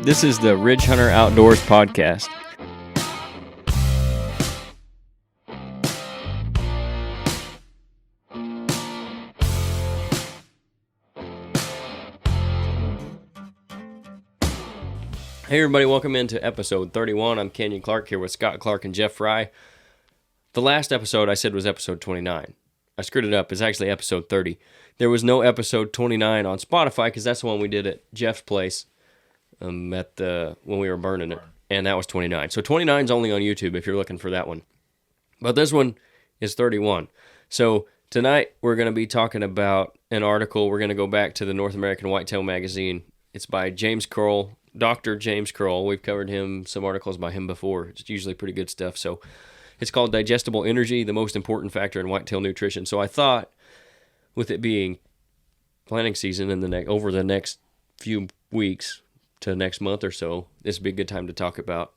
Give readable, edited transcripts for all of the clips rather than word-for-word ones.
This is the Ridge Hunter Outdoors podcast. Hey everybody, welcome into episode 31. I'm Kenyon Clark here with Scott Clark and Jeff Fry. The last episode I said was episode 29. I screwed it up. It's actually episode 30. There was no episode 29 on Spotify because that's the one we did at Jeff's place when we were burning it, and that was 29. So 29 is only on YouTube if you're looking for that one. But this one is 31. So tonight we're going to be talking about an article. We're going to go back to the North American Whitetail magazine. It's by James Kroll, Dr. James Kroll. We've covered some articles by him before. It's usually pretty good stuff. So it's called Digestible Energy, the most important factor in whitetail nutrition. So I thought, with it being planting season over the next few weeks to next month or so, this would be a good time to talk about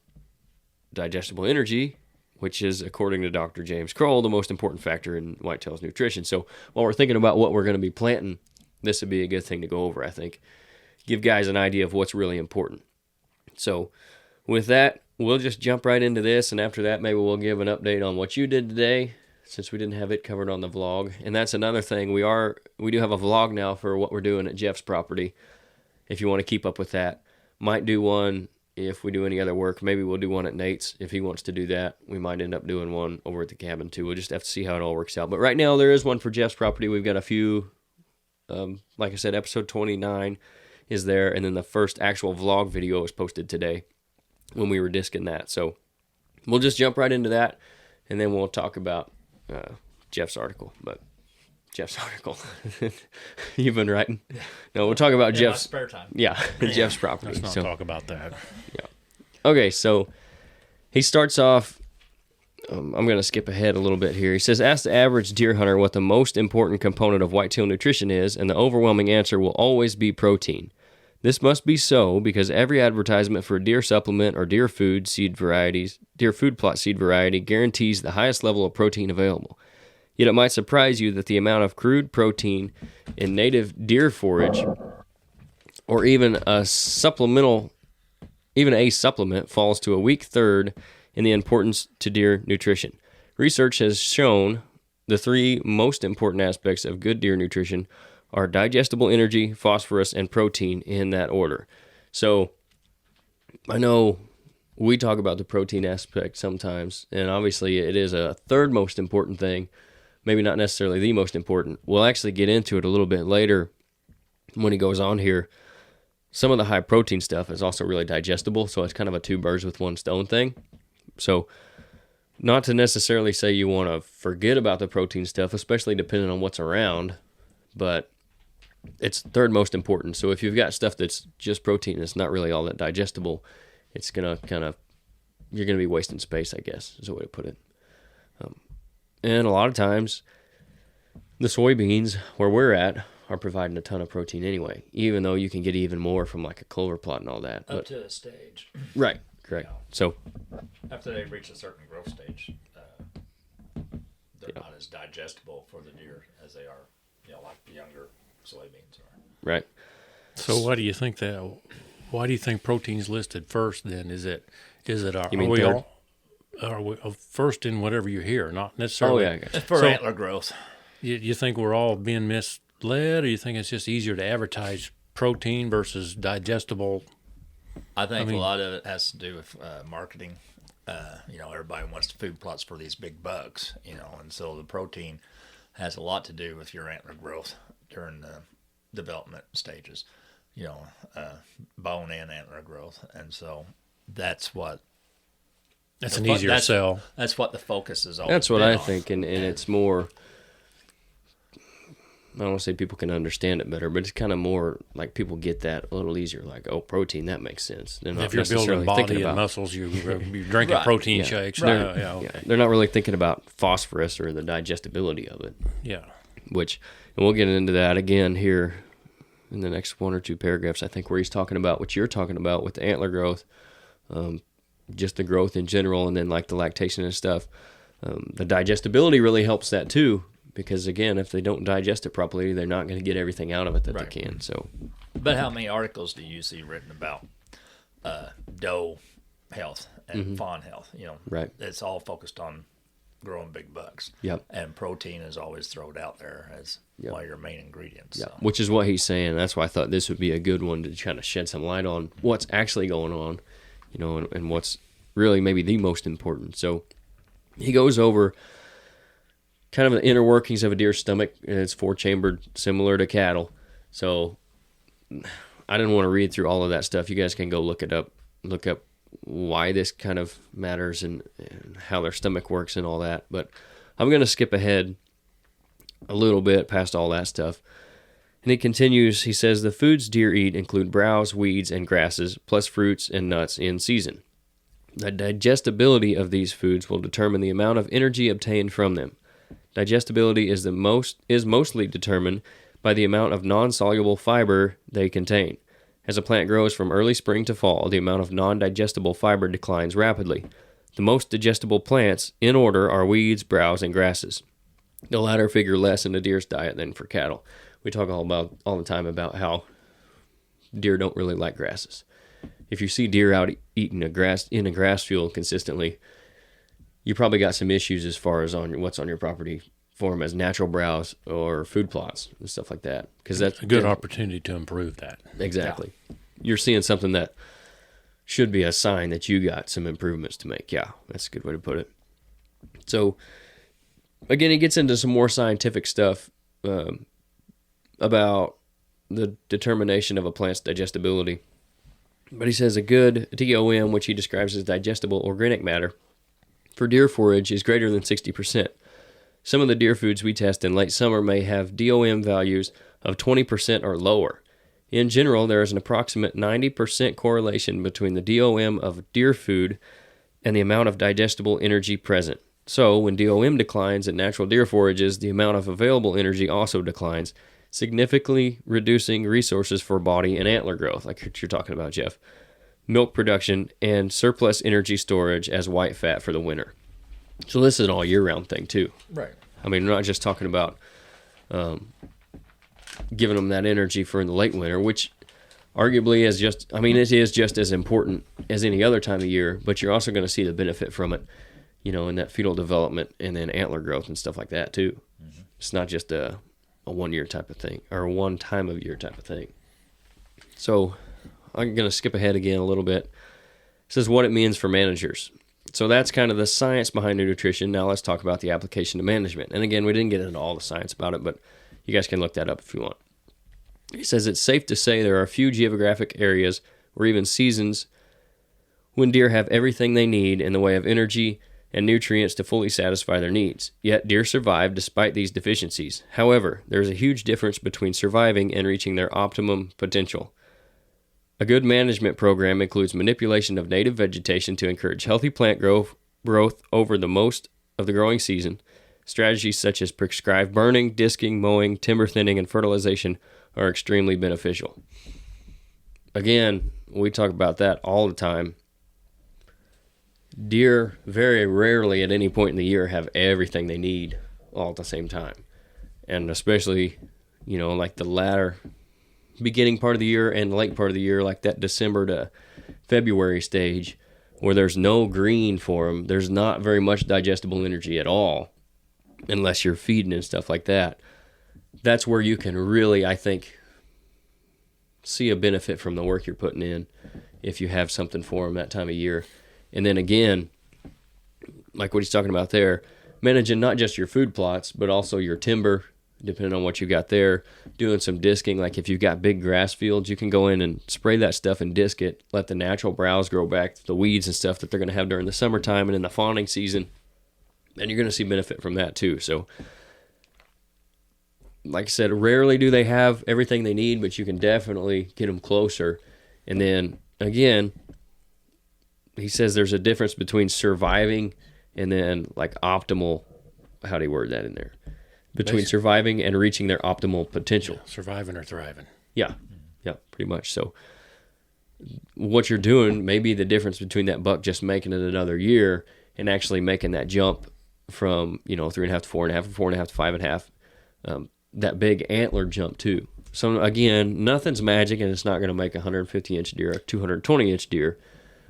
digestible energy, which is, according to Dr. James Kroll, the most important factor in whitetail's nutrition. So while we're thinking about what we're going to be planting, this would be a good thing to go over, I think. Give guys an idea of what's really important. So with that, we'll just jump right into this, and after that, maybe we'll give an update on what you did today, since we didn't have it covered on the vlog. And that's another thing. We do have a vlog now for what we're doing at Jeff's property, if you want to keep up with that. Might do one if we do any other work. Maybe we'll do one at Nate's if he wants to do that. We might end up doing one over at the cabin too. We'll just have to see how it all works out. But right now, there is one for Jeff's property. We've got a few, like I said, episode 29 is there, and then the first actual vlog video was posted today when we were disking that. So we'll just jump right into that, and then we'll talk about Jeff's article. You've been writing? Yeah. No, we'll talk about Jeff's spare time. Yeah, Jeff's property. Let's not talk about that. Yeah. Okay, so he starts off. I'm going to skip ahead a little bit here. He says, ask the average deer hunter what the most important component of whitetail nutrition is, and the overwhelming answer will always be protein. This must be so because every advertisement for a deer supplement or deer food plot seed variety guarantees the highest level of protein available. Yet it might surprise you that the amount of crude protein in native deer forage or even a supplement falls to a weak third in the importance to deer nutrition. Research has shown the three most important aspects of good deer nutrition are digestible energy, phosphorus, and protein in that order. So I know we talk about the protein aspect sometimes, and obviously it is a third most important thing, maybe not necessarily the most important. We'll actually get into it a little bit later when he goes on here. Some of the high protein stuff is also really digestible, so it's kind of a two birds with one stone thing. So not to necessarily say you want to forget about the protein stuff, especially depending on what's around, but it's third most important. So if you've got stuff that's just protein and it's not really all that digestible, it's going to you're going to be wasting space, I guess, is the way to put it. And a lot of times, the soybeans where we're at are providing a ton of protein anyway, even though you can get even more from like a clover plot and all that. Up to a stage. Right, correct. Yeah. So after they reach a certain growth stage, they're not as digestible for the deer as they are, like the younger soybeans are. Right. So why do you think protein's listed first then? Is it You mean third? Are we first in whatever you hear, not necessarily? Oh, yeah, I guess. For antler growth. You think we're all being misled, or you think it's just easier to advertise protein versus digestible? I think a lot of it has to do with marketing. Everybody wants food plots for these big bucks, and so the protein has a lot to do with your antler growth during the development stages, bone and antler growth. And so that's an easier sell. That's what the focus is on. That's what I think, and it's more, I don't want to say people can understand it better, but it's kind of more like people get that a little easier, like, oh, protein, that makes sense. If you're building body and muscles, you're drinking Right. protein Yeah. shakes. Right. Okay. They're not really thinking about phosphorus or the digestibility of it. Yeah. And we'll get into that again here in the next one or two paragraphs, I think, where he's talking about what you're talking about with the antler growth, just the growth in general, and then like the lactation and stuff. The digestibility really helps that too, because again, if they don't digest it properly, they're not going to get everything out of it that Right. they can. So, But how many articles do you see written about doe health and fawn health? Right. It's all focused on growing big bucks. Yep. And protein is always thrown out there as one of your main ingredients. Yeah, So. which is what he's saying. That's why I thought this would be a good one to kind of shed some light on what's actually going on, and what's really maybe the most important. So he goes over kind of the inner workings of a deer's stomach, and it's 4-chambered, similar to cattle. So I didn't want to read through all of that stuff. You guys can go look up why this kind of matters and how their stomach works and all that. But I'm going to skip ahead a little bit past all that stuff. And he continues, he says, the foods deer eat include browse, weeds, and grasses, plus fruits and nuts in season. The digestibility of these foods will determine the amount of energy obtained from them. Digestibility is mostly determined by the amount of non-soluble fiber they contain. As a plant grows from early spring to fall, the amount of non-digestible fiber declines rapidly. The most digestible plants, in order, are weeds, browse, and grasses. The latter figure less in a deer's diet than for cattle. We talk all the time about how deer don't really like grasses. If you see deer out eating in a grass field consistently, you probably got some issues as far as what's on your property for them as natural browse or food plots and stuff like that. Because that's a good opportunity to improve that. Exactly. Yeah. You're seeing something that should be a sign that you got some improvements to make. Yeah, that's a good way to put it. So, again, he gets into some more scientific stuff about the determination of a plant's digestibility. But he says a good DOM, which he describes as digestible organic matter, for deer forage is greater than 60%. Some of the deer foods we test in late summer may have DOM values of 20% or lower. In general, there is an approximate 90% correlation between the DOM of deer food and the amount of digestible energy present. So, when DOM declines in natural deer forages, the amount of available energy also declines, significantly reducing resources for body and antler growth, like you're talking about, Jeff, milk production, and surplus energy storage as white fat for the winter. So this is an all-year-round thing, too. Right. I mean, we're not just talking about giving them that energy for in the late winter, which arguably is it is just as important as any other time of year, but you're also going to see the benefit from it, in that fetal development and then antler growth and stuff like that, too. Mm-hmm. It's not just a one-year type of thing or a one-time-of-year type of thing. So I'm going to skip ahead again a little bit. It says what it means for managers. So that's kind of the science behind nutrition. Now let's talk about the application to management. And again, we didn't get into all the science about it, but you guys can look that up if you want. He says it's safe to say there are a few geographic areas or even seasons when deer have everything they need in the way of energy and nutrients to fully satisfy their needs. Yet deer survive despite these deficiencies. However, there is a huge difference between surviving and reaching their optimum potential. A good management program includes manipulation of native vegetation to encourage healthy plant growth over the most of the growing season. Strategies such as prescribed burning, disking, mowing, timber thinning, and fertilization are extremely beneficial. Again, we talk about that all the time. Deer very rarely at any point in the year have everything they need all at the same time. And especially, like the latter beginning part of the year and late part of the year, like that December to February stage where there's no green for them, there's not very much digestible energy at all unless you're feeding and stuff like that. That's where you can really, I think, see a benefit from the work you're putting in if you have something for them that time of year. And then again, like what he's talking about there, managing not just your food plots, but also your timber, depending on what you got there, doing some disking. Like if you've got big grass fields, you can go in and spray that stuff and disc it, let the natural browse grow back, the weeds and stuff that they're going to have during the summertime and in the fawning season. And you're going to see benefit from that too. So, like I said, rarely do they have everything they need, but you can definitely get them closer. And then, again, he says there's a difference between surviving and then like optimal, how do you word that in there? Between basically surviving and reaching their optimal potential. Yeah, surviving or thriving. Yeah, pretty much. So what you're doing may be the difference between that buck just making it another year and actually making that jump from 3.5 to 4.5, or 4.5 to 5.5. That big antler jump too. So again, nothing's magic, and it's not going to make a 150-inch deer a 220-inch deer,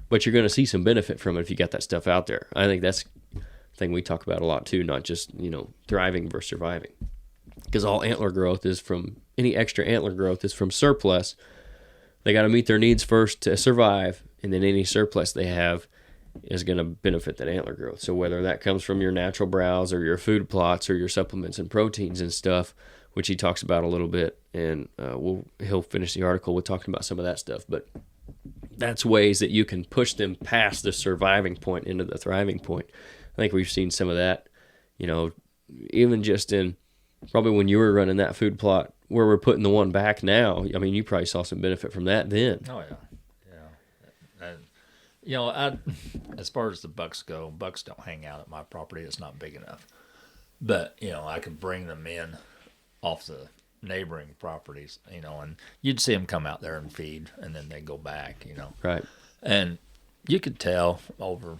but you're going to see some benefit from it if you got that stuff out there. I think that's the thing we talk about a lot too, not just thriving versus surviving, because all antler growth is from any extra antler growth is from surplus. They got to meet their needs first to survive, and then any surplus they have is going to benefit that antler growth. So whether that comes from your natural browse or your food plots or your supplements and proteins and stuff, which he talks about a little bit, and he'll finish the article with talking about some of that stuff. But that's ways that you can push them past the surviving point into the thriving point. I think we've seen some of that, even just in probably when you were running that food plot where we're putting the one back now. I mean, you probably saw some benefit from that then. Oh, yeah. As far as the bucks go, bucks don't hang out at my property. It's not big enough. But, I could bring them in off the neighboring properties, and you'd see them come out there and feed, and then they go back, Right. And you could tell over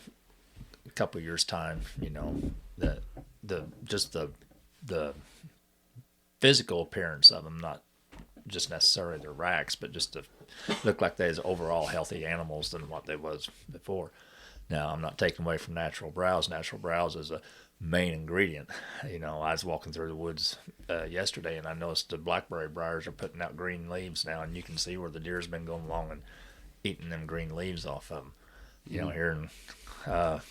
a couple of years' time, that the physical appearance of them, not just necessarily their RAKS, but just to look like they was overall healthy animals than what they was before. Now, I'm not taking away from natural browse. Natural browse is a main ingredient. I was walking through the woods yesterday, and I noticed the blackberry briars are putting out green leaves now, and you can see where the deer's been going along and eating them green leaves off of them. Here in a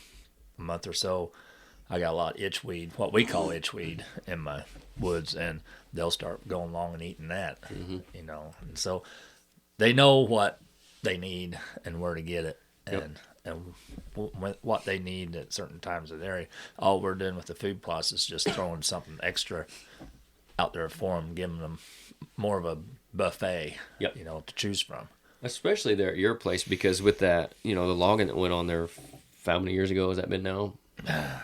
month or so, I got a lot of itchweed, what we call itchweed, in my woods, and they'll start going along and eating that, and so they know what they need and where to get it, and what they need at certain times of the area. All we're doing with the food plots is just throwing something extra out there for them, giving them more of a buffet, to choose from. Especially there at your place, because with that, the logging that went on there, how many years ago has that been now?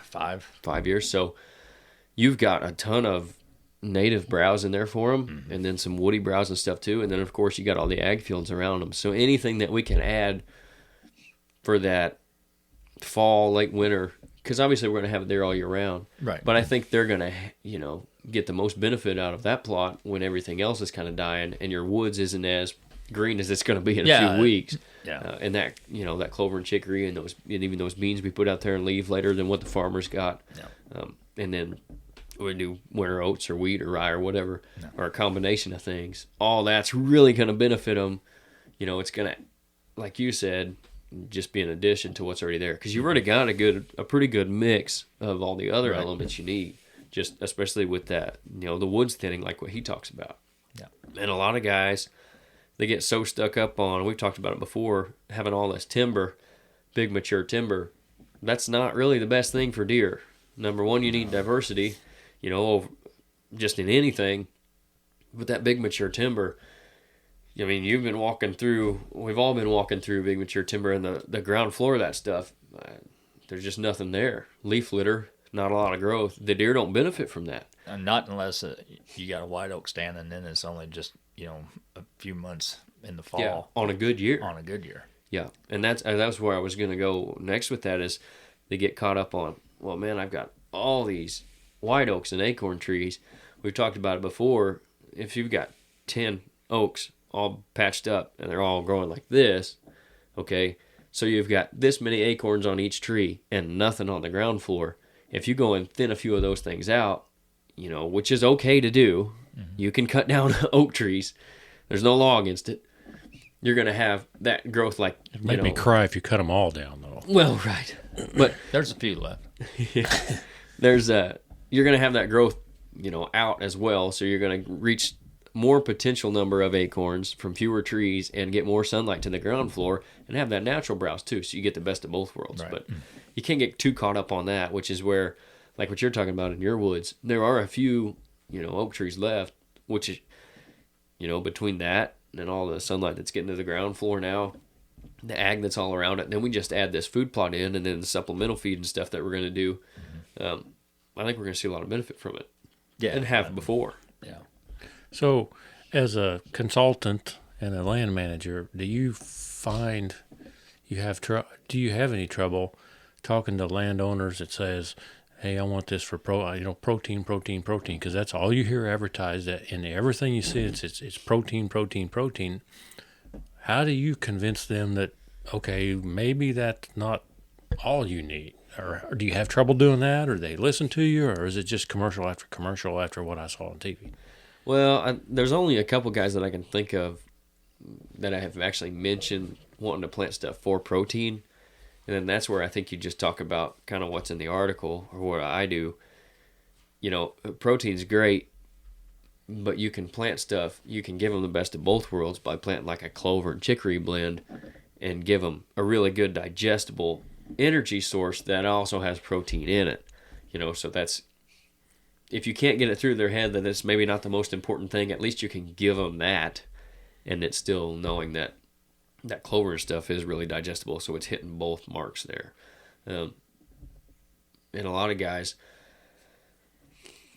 5 years. So you've got a ton of native browse in there for them, and then some woody browse and stuff too. And then, of course, you got all the ag fields around them. So anything that we can add for that fall, late winter, because obviously we're going to have it there all year round. Right. But I think they're going to, get the most benefit out of that plot when everything else is kind of dying and your woods isn't as green as it's going to be in a few weeks. Yeah. And that, that clover and chicory and even those beans we put out there and leave later than what the farmers got. Yeah. And then we do winter oats or wheat or rye or whatever, or a combination of things. All that's really going to benefit them. It's going to, like you said, just be an addition to what's already there, because you've already got a pretty good mix of all the other elements you need, just especially with that, the woods thinning, like what he talks about. Yeah. And a lot of guys, they get so stuck up on, we've talked about it before, having all this timber, big mature timber. That's not really the best thing for deer. Number one, you need diversity, just in anything. With that big mature timber, I mean, we've all been walking through big mature timber, and the ground floor of that stuff, there's just nothing there. Leaf litter, not a lot of growth. The deer don't benefit from that. And not unless you got a white oak stand, and then it's only just, a few months in the fall. Yeah, on a good year. Yeah, and that's where I was going to go next with that, is they get caught up on, well, man, I've got all these white oaks and acorn trees. We've talked about it before. If you've got 10 oaks all patched up and they're all growing like this, okay, so you've got this many acorns on each tree and nothing on the ground floor. If you go and thin a few of those things out, which is okay to do, you can cut down oak trees. There's no law against it. You're going to have that growth like... It made me cry if you cut them all down, though. Well, right. But there's a few left. You're going to have that growth, out as well. So you're going to reach more potential number of acorns from fewer trees and get more sunlight to the ground floor and have that natural browse too. So you get the best of both worlds. Right. But you can't get too caught up on that, which is where, like what you're talking about in your woods, there are a few, oak trees left, which is, between that and all the sunlight that's getting to the ground floor now, the ag that's all around it. And then we just add this food plot in, and then the supplemental feed and stuff that we're going to do. I think we're going to see a lot of benefit from it. Yeah. And have before. Yeah. So, as a consultant and a land manager, do you find do you have any trouble talking to landowners that says, hey, I want this for protein, because that's all you hear advertised. That in everything you see, it's protein, protein, protein. How do you convince them that, okay, maybe that's not all you need? Or do you have trouble doing that? Or they listen to you? Or is it just commercial after what I saw on TV? Well, there's only a couple guys that I can think of that I have actually mentioned wanting to plant stuff for protein. And then that's where I think you just talk about kind of what's in the article or what I do. Protein's great, but you can plant stuff. You can give them the best of both worlds by planting like a clover and chicory blend and give them a really good digestible energy source that also has protein in it. So that's, if you can't get it through their head that it's maybe not the most important thing, at least you can give them that, and it's still knowing that clover and stuff is really digestible, so it's hitting both marks there. And a lot of guys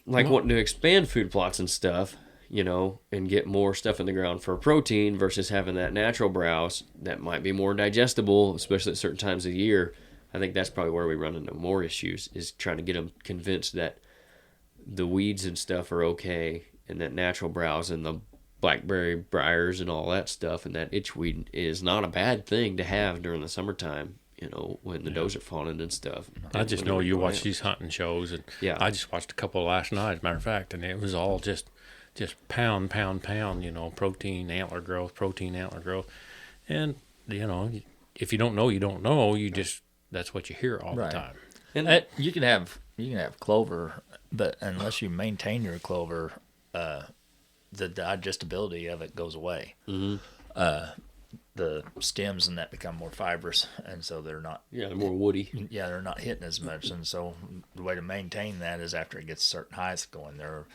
wanting to expand food plots and stuff, and get more stuff in the ground for protein versus having that natural browse that might be more digestible, especially at certain times of the year. I think that's probably where we run into more issues, is trying to get them convinced that the weeds and stuff are okay, and that natural browse and the blackberry briars and all that stuff and that itchweed is not a bad thing to have during the summertime, when the does are falling and stuff. I just know you watch these hunting shows, and I just watched a couple last night, as a matter of fact, and it was all just pound, protein, antler growth. And, if you don't know, you don't know. That's what you hear all the time. And you can have clover, but unless you maintain your clover, the digestibility of it goes away. Mm-hmm. The stems and that become more fibrous, and so they're not. Yeah, they're more woody. Yeah, they're not hitting as much, and so the way to maintain that is after it gets certain heights going, there,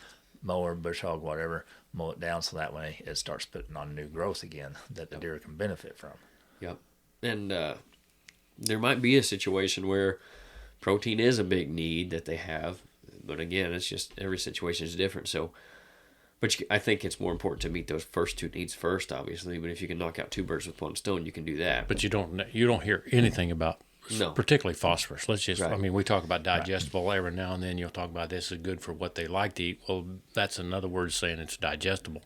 mower, bush hog, whatever, mow it down so that way it starts putting on new growth again that the deer can benefit from. Yep, and there might be a situation where protein is a big need that they have, but again, it's just every situation is different. So. But I think it's more important to meet those first two needs first, obviously. But if you can knock out two birds with one stone, you can do that. But you don't hear anything about, particularly phosphorus. Let's just, we talk about digestible every now and then. You'll talk about this is good for what they like to eat. Well, that's another word saying it's digestible.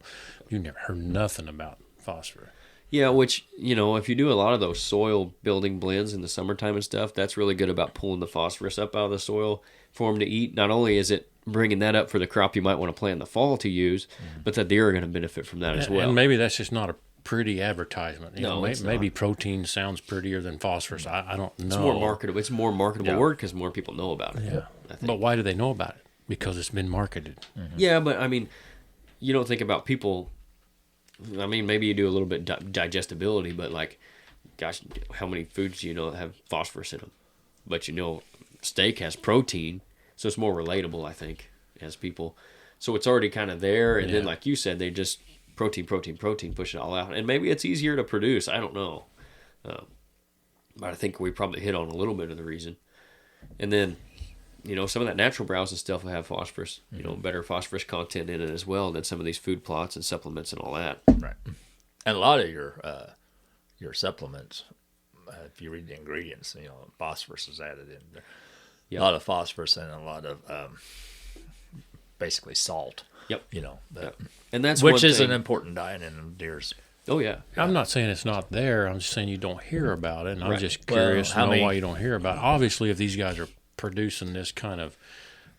You never heard nothing about phosphorus. Yeah, which, if you do a lot of those soil building blends in the summertime and stuff, that's really good about pulling the phosphorus up out of the soil for them to eat. Not only is it bringing that up for the crop you might want to plant in the fall to use, but the deer are going to benefit from that as well. And maybe that's just not a pretty advertisement. Maybe protein sounds prettier than phosphorus. I don't know. It's more marketable. It's a more marketable word because more people know about it. Yeah. But why do they know about it? Because it's been marketed. Mm-hmm. Yeah, but you don't think about people. Maybe you do a little bit digestibility, but gosh, how many foods do you know that have phosphorus in them? But steak has protein. So it's more relatable, I think, as people. So it's already kind of there. And then, like you said, they just protein, push it all out. And maybe it's easier to produce. I don't know. But I think we probably hit on a little bit of the reason. And then, some of that natural browse and stuff will have phosphorus, better phosphorus content in it as well than some of these food plots and supplements and all that. Right. And a lot of your supplements, if you read the ingredients, phosphorus is added in there. Yep. A lot of phosphorus and a lot of basically salt. Yep. And that's which is an important diet in deers. Oh yeah. I'm not saying it's not there. I'm just saying you don't hear about it. And I'm just curious to know why you don't hear about it. Obviously, if these guys are producing this kind of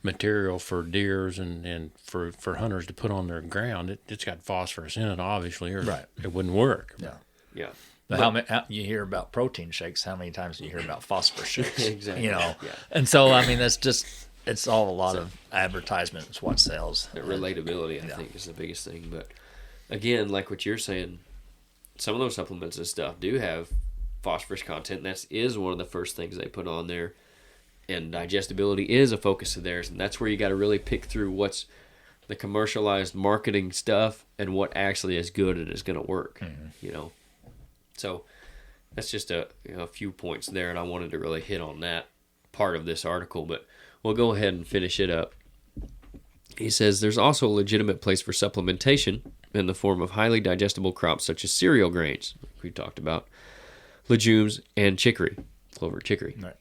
material for deers and for hunters to put on their ground, it's got phosphorus in it, obviously, or it wouldn't work. Yeah. Yeah. But how you hear about protein shakes? How many times do you hear about phosphorus shakes? Exactly. And so that's just it's all a lot of advertisement. It's what sells. The relatability, I think, is the biggest thing. But again, like what you're saying, some of those supplements and stuff do have phosphorus content. That is one of the first things they put on there. And digestibility is a focus of theirs, and that's where you got to really pick through what's the commercialized marketing stuff and what actually is good and is going to work. Mm-hmm. So that's just a few points there, and I wanted to really hit on that part of this article, but we'll go ahead and finish it up. He says there's also a legitimate place for supplementation in the form of highly digestible crops such as cereal grains, like we talked about, legumes, and chicory, clover chicory. Right.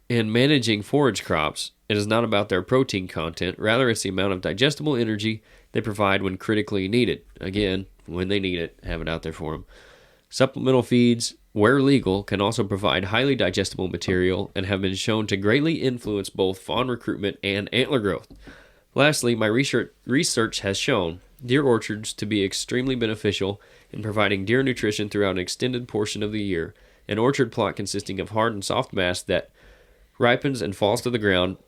In managing forage crops, it is not about their protein content. Rather, it's the amount of digestible energy they provide when critically needed. Again, when they need it, have it out there for them. Supplemental feeds, where legal, can also provide highly digestible material and have been shown to greatly influence both fawn recruitment and antler growth. Lastly, my research has shown deer orchards to be extremely beneficial in providing deer nutrition throughout an extended portion of the year. An orchard plot consisting of hard and soft mass that ripens and falls to the ground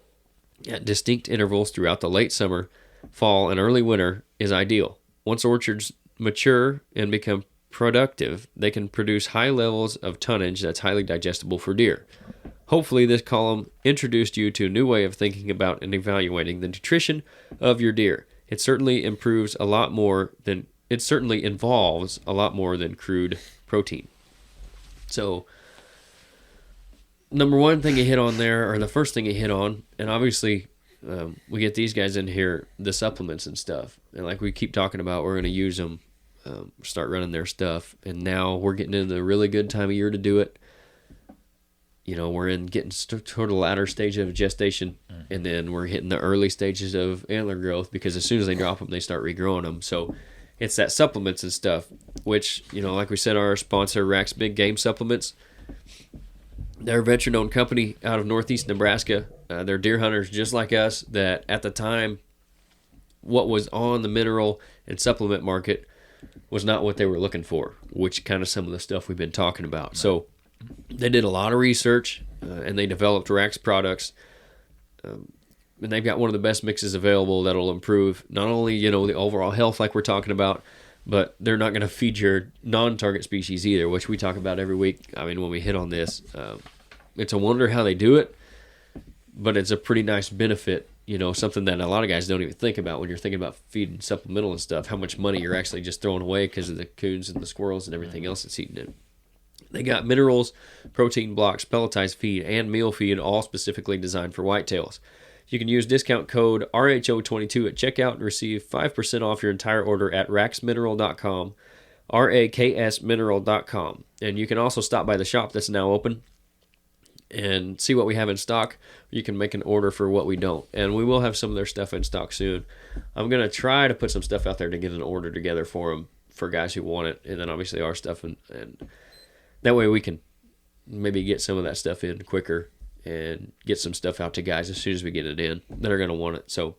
at distinct intervals throughout the late summer, fall, and early winter is ideal. Once orchards mature and become productive, they can produce high levels of tonnage that's highly digestible for deer. Hopefully, this column introduced you to a new way of thinking about and evaluating the nutrition of your deer. It certainly involves a lot more than crude protein. So, number one thing you hit on there, or the first thing you hit on, and obviously we get these guys in here, the supplements and stuff. And like we keep talking about, we're going to use them, start running their stuff. And now we're getting into the really good time of year to do it. You know, we're getting toward the latter stage of gestation, and then we're hitting the early stages of antler growth, because as soon as they drop them, they start regrowing them. So it's that supplements and stuff, which, you know, like we said, our sponsor, RAKS Big Game Supplements. They're a veteran-owned company out of northeast Nebraska. They're deer hunters just like us that at the time, what was on the mineral and supplement market was not what they were looking for, which kind of some of the stuff we've been talking about. So they did a lot of research, and they developed RAKS products. And they've got one of the best mixes available that'll improve not only, you know, the overall health like we're talking about, but they're not going to feed your non-target species either, which we talk about every week. I mean, when we hit on this, it's a wonder how they do it, but it's a pretty nice benefit, you know, something that a lot of guys don't even think about when you're thinking about feeding supplemental and stuff, how much money you're actually just throwing away because of the coons and the squirrels and everything else that's eating it. They got minerals, protein blocks, pelletized feed, and meal feed, all specifically designed for whitetails. You can use discount code RHO22 at checkout and receive 5% off your entire order at raksmineral.com, raksmineral.com. And you can also stop by the shop that's now open and see what we have in stock. You can make an order for what we don't. And we will have some of their stuff in stock soon. I'm going to try to put some stuff out there to get an order together for them, for guys who want it. And then obviously our stuff. And that way we can maybe get some of that stuff in quicker and get some stuff out to guys as soon as we get it in that are going to want it. So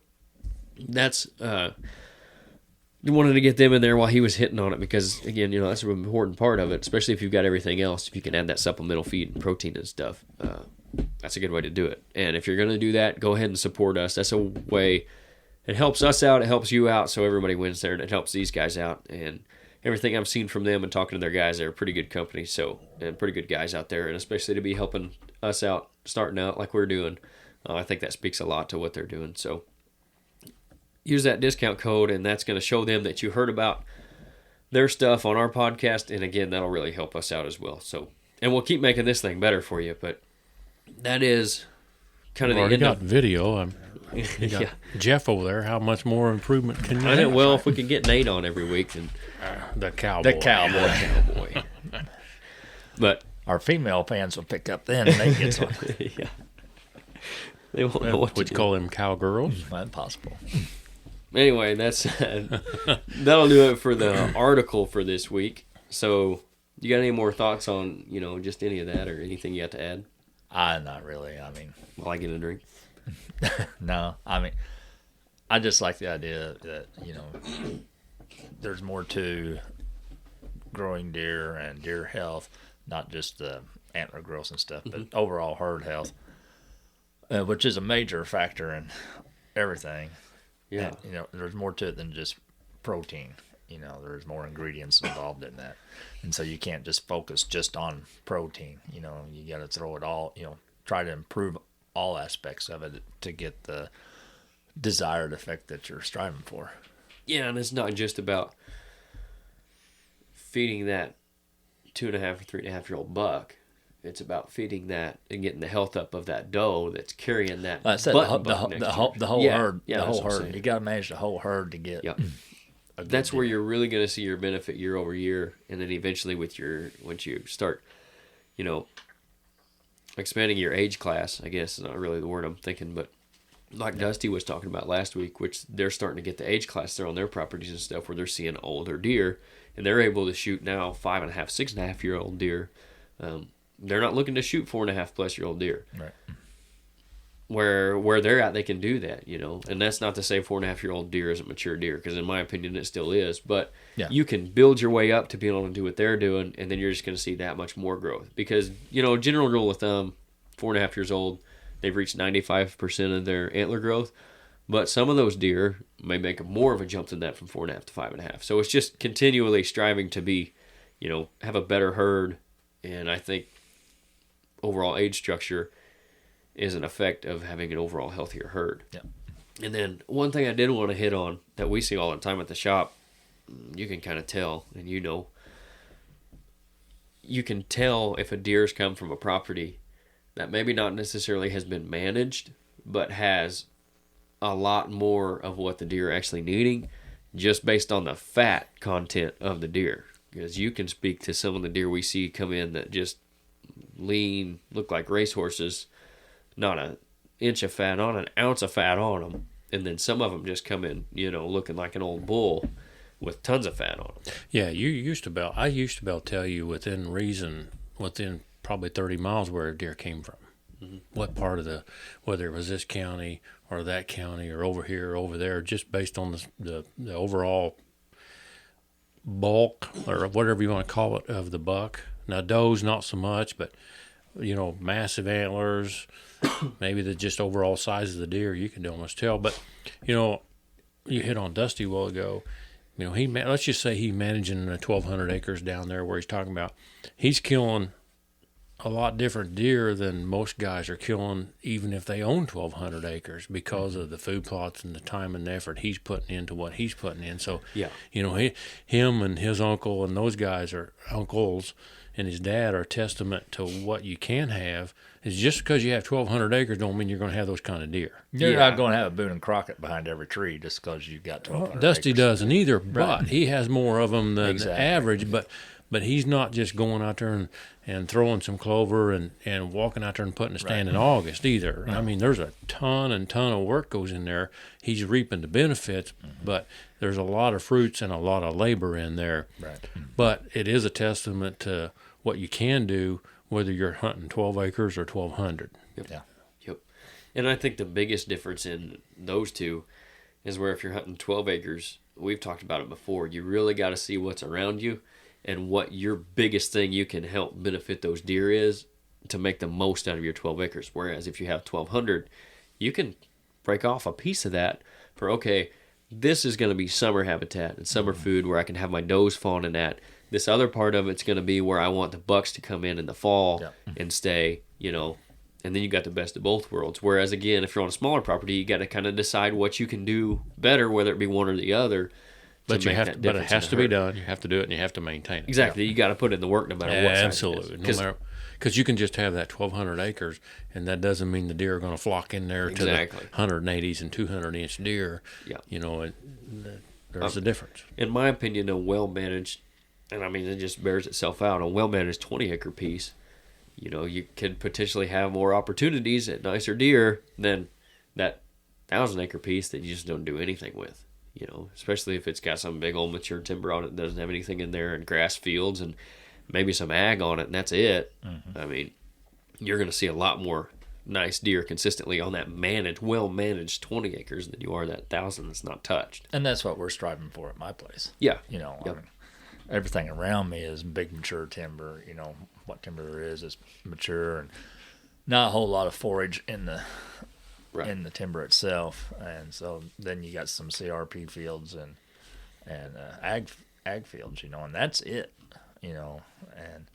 that's, wanted to get them in there while he was hitting on it, because again, you know, that's an important part of it, especially if you've got everything else. If you can add that supplemental feed and protein and stuff, that's a good way to do it. And if you're going to do that, go ahead and support us. That's a way, it helps us out, it helps you out, so everybody wins there, and it helps these guys out. And everything I've seen from them and talking to their guys, they're a pretty good company, so, and pretty good guys out there, and especially to be helping us out, starting out like we're doing, I think that speaks a lot to what they're doing. So use that discount code, and that's going to show them that you heard about their stuff on our podcast, and again, that'll really help us out as well. So, and we'll keep making this thing better for you, but that is kind of the end of video. You got Jeff over there. How much more improvement can you have? Well, if we can get Nate on every week, then the cowboy. But our female fans will pick up then, and Nate gets on. Yeah. They won't know what would you call them, cowgirls? Not possible. Anyway, that's that'll do it for the article for this week. So, you got any more thoughts on, you know, just any of that, or anything you got to add? Not really. I mean, while I get a drink. No, I mean, I just like the idea that, you know, there's more to growing deer and deer health, not just the antler growth and stuff, but overall herd health, which is a major factor in everything. Yeah. And, you know, there's more to it than just protein. You know, there's more ingredients involved in that. And so you can't just focus just on protein. You know, you got to throw it all, you know, try to improve all aspects of it to get the desired effect that you're striving for. Yeah, and it's not just about feeding that 2.5 or 3.5-year-old buck. It's about feeding that and getting the health up of that doe that's carrying that. Like I said, the whole herd. Yeah, the whole herd. You got to manage the whole herd to get. Yep. That's where you're really going to see your benefit year over year, and then eventually once you start, you know, expanding your age class, I guess is not really the word I'm thinking, but like Dusty was talking about last week, which they're starting to get the age class there on their properties and stuff where they're seeing older deer, and they're able to shoot now 5.5, 6.5 year old deer. They're not looking to shoot 4.5 plus year old deer. Right. Where they're at, they can do that, you know. And that's not to say 4.5 year old deer isn't mature deer, because in my opinion it still is. But you can build your way up to being able to do what they're doing, and then you're just going to see that much more growth. Because, you know, general rule of thumb, 4.5 years old, they've reached 95% of their antler growth. But some of those deer may make more of a jump than that from 4.5 to 5.5. So it's just continually striving to be, you know, have a better herd. And I think overall age structure is an effect of having an overall healthier herd. Yeah. And then one thing I did want to hit on that we see all the time at the shop, you can kind of tell, and you know, you can tell if a deer's come from a property that maybe not necessarily has been managed, but has a lot more of what the deer are actually needing, just based on the fat content of the deer. Because you can speak to some of the deer we see come in that just lean, look like racehorses, not an inch of fat, not an ounce of fat on them. And then some of them just come in, you know, looking like an old bull with tons of fat on them. Yeah, I used to be able to tell you within reason, within probably 30 miles where a deer came from. Mm-hmm. What part of whether it was this county or that county or over here or over there, just based on the overall bulk or whatever you want to call it of the buck. Now does not so much, but you know, massive antlers, maybe the just overall size of the deer, you can almost tell. But you know, you hit on Dusty a while ago. You know, let's just say he's managing 1,200 acres down there where he's talking about. He's killing a lot different deer than most guys are killing, even if they own 1,200 acres, because of the food plots and the time and effort he's putting into what he's putting in. So, you know, him and his uncle and those guys are uncles, and his dad are a testament to what you can have. Is just because you have 1,200 acres don't mean you're going to have those kind of deer. You're not going to have a Boone and Crockett behind every tree just because you've got 1,200 Dusty acres. doesn't either, but he has more of them than the Exactly. average. But he's not just going out there and throwing some clover and walking out there and putting a stand in August either. No. I mean, there's a ton of work goes in there. He's reaping the benefits, but there's a lot of fruits and a lot of labor in there. Right. But it is a testament to what you can do, whether you're hunting 12 acres or 1,200. Yep. And I think the biggest difference in those two is where if you're hunting 12 acres, we've talked about it before, you really got to see what's around you and what your biggest thing you can help benefit those deer is to make the most out of your 12 acres. Whereas if you have 1,200, you can break off a piece of that for, okay, this is going to be summer habitat and summer food where I can have my does fawning at. This other part of it's going to be where I want the bucks to come in the fall and stay, you know, and then you got the best of both worlds. Whereas, again, if you're on a smaller property, you got to kind of decide what you can do better, whether it be one or the other. But it has to be done. You have to do it, and you have to maintain it. Exactly. You got to put in the work no matter what size absolutely. it is. No matter, because you can just have that 1,200 acres, and that doesn't mean the deer are going to flock in there to the 180s and 200-inch deer. Yeah. You know, there's a difference. In my opinion, a well-managed, and I mean, it just bears itself out, a well-managed 20-acre piece, you know, you could potentially have more opportunities at nicer deer than that 1,000-acre piece that you just don't do anything with. You know, especially if it's got some big old mature timber on it that doesn't have anything in there, and grass fields and maybe some ag on it, and that's it. Mm-hmm. I mean, you're going to see a lot more nice deer consistently on that well-managed 20 acres than you are that 1,000 that's not touched. And that's what we're striving for at my place. Yeah. You know, I mean, everything around me is big mature timber. You know, what timber there is mature, and not a whole lot of forage in the timber itself. And so then you got some CRP fields and ag fields, you know, and that's it, you know. And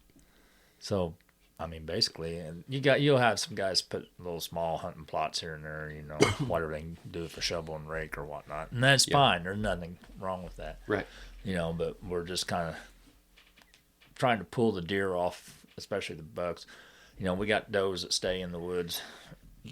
so, I mean, basically, and you'll have some guys put little small hunting plots here and there, you know, whatever they can do with a shovel and rake or whatnot, and that's fine. There's nothing wrong with that, right? You know, but we're just kind of trying to pull the deer off, especially the bucks. You know, we got does that stay in the woods,